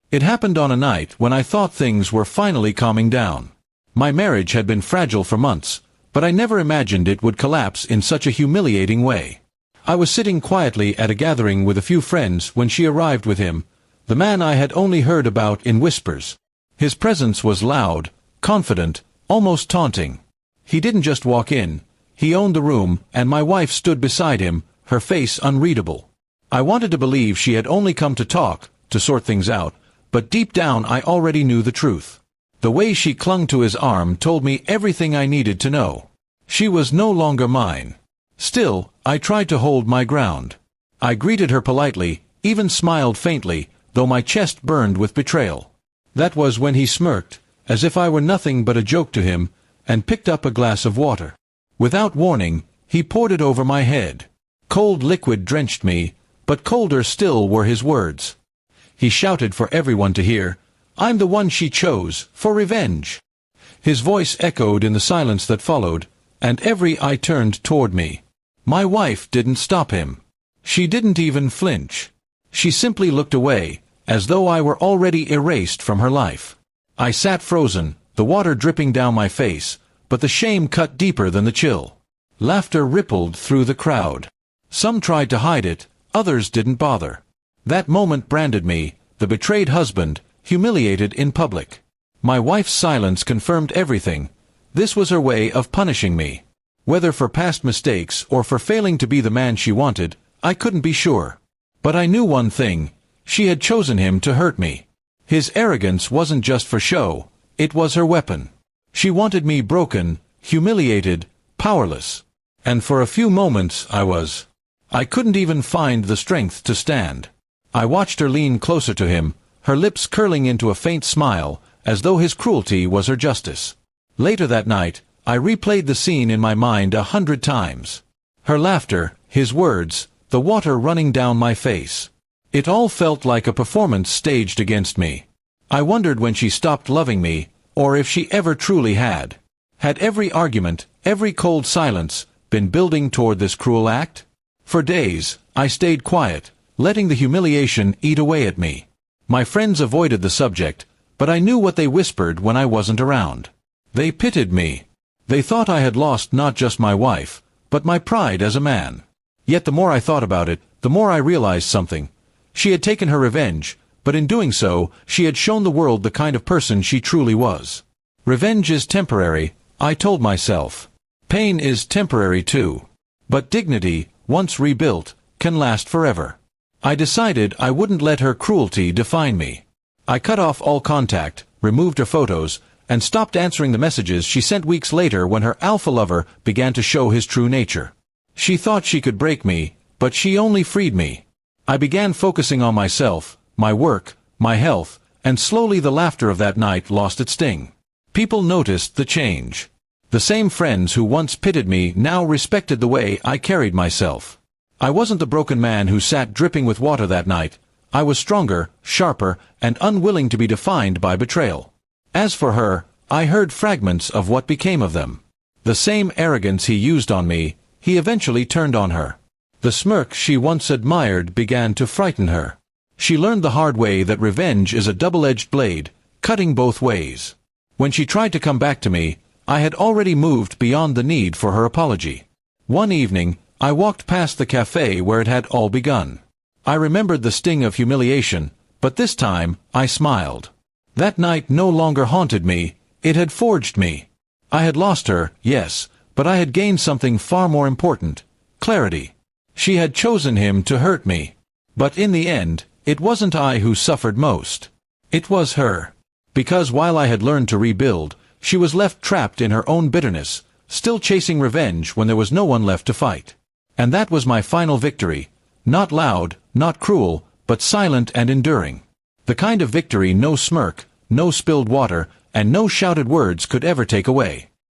It happened on a night when I thought things were finally calming down. My marriage had been fragile for months, but I never imagined it would collapse in such a humiliating way. I was sitting quietly at a gathering with a few friends when she arrived with him, the man I had only heard about in whispers. His presence was loud, confident, almost taunting. He didn't just walk in, he owned the room, and my wife stood beside him, her face unreadable. I wanted to believe she had only come to talk, to sort things out, but deep down I already knew the truth. The way she clung to his arm told me everything I needed to know. She was no longer mine. Still, I tried to hold my ground. I greeted her politely, even smiled faintly, though my chest burned with betrayal. That was when he smirked, as if I were nothing but a joke to him, and picked up a glass of water. Without warning, he poured it over my head. Cold liquid drenched me, but colder still were his words. He shouted for everyone to hear, "I'm the one she chose, for revenge." His voice echoed in the silence that followed, and every eye turned toward me. My wife didn't stop him. She didn't even flinch. She simply looked away, as though I were already erased from her life. I sat frozen, the water dripping down my face, but the shame cut deeper than the chill. Laughter rippled through the crowd. Some tried to hide it, others didn't bother. That moment branded me, the betrayed husband, humiliated in public. My wife's silence confirmed everything. This was her way of punishing me. Whether for past mistakes or for failing to be the man she wanted, I couldn't be sure. But I knew one thing: she had chosen him to hurt me. His arrogance wasn't just for show, it was her weapon. She wanted me broken, humiliated, powerless. And for a few moments I couldn't even find the strength to stand. I watched her lean closer to him, her lips curling into a faint smile, as though his cruelty was her justice. Later that night, I replayed the scene in my mind 100 times. Her laughter, his words, the water running down my face. It all felt like a performance staged against me. I wondered when she stopped loving me, or if she ever truly had. Had every argument, every cold silence, been building toward this cruel act? For days, I stayed quiet, letting the humiliation eat away at me. My friends avoided the subject, but I knew what they whispered when I wasn't around. They pitied me. They thought I had lost not just my wife, but my pride as a man. Yet the more I thought about it, the more I realized something. She had taken her revenge, but in doing so, she had shown the world the kind of person she truly was. Revenge is temporary, I told myself. Pain is temporary too. But dignity, once rebuilt, can last forever. I decided I wouldn't let her cruelty define me. I cut off all contact, removed her photos, and stopped answering the messages she sent weeks later when her alpha lover began to show his true nature. She thought she could break me, but she only freed me. I began focusing on myself, my work, my health, and slowly the laughter of that night lost its sting. People noticed the change. The same friends who once pitied me now respected the way I carried myself. I wasn't the broken man who sat dripping with water that night. I was stronger, sharper, and unwilling to be defined by betrayal. As for her, I heard fragments of what became of them. The same arrogance he used on me, he eventually turned on her. The smirk she once admired began to frighten her. She learned the hard way that revenge is a double-edged blade, cutting both ways. When she tried to come back to me, I had already moved beyond the need for her apology. One evening, I walked past the cafe where it had all begun. I remembered the sting of humiliation, but this time, I smiled. That night no longer haunted me, it had forged me. I had lost her, yes, but I had gained something far more important: clarity. She had chosen him to hurt me. But in the end, it wasn't I who suffered most. It was her. Because while I had learned to rebuild, she was left trapped in her own bitterness, still chasing revenge when there was no one left to fight. And that was my final victory. Not loud, not cruel, but silent and enduring. The kind of victory no smirk, no spilled water, and no shouted words could ever take away.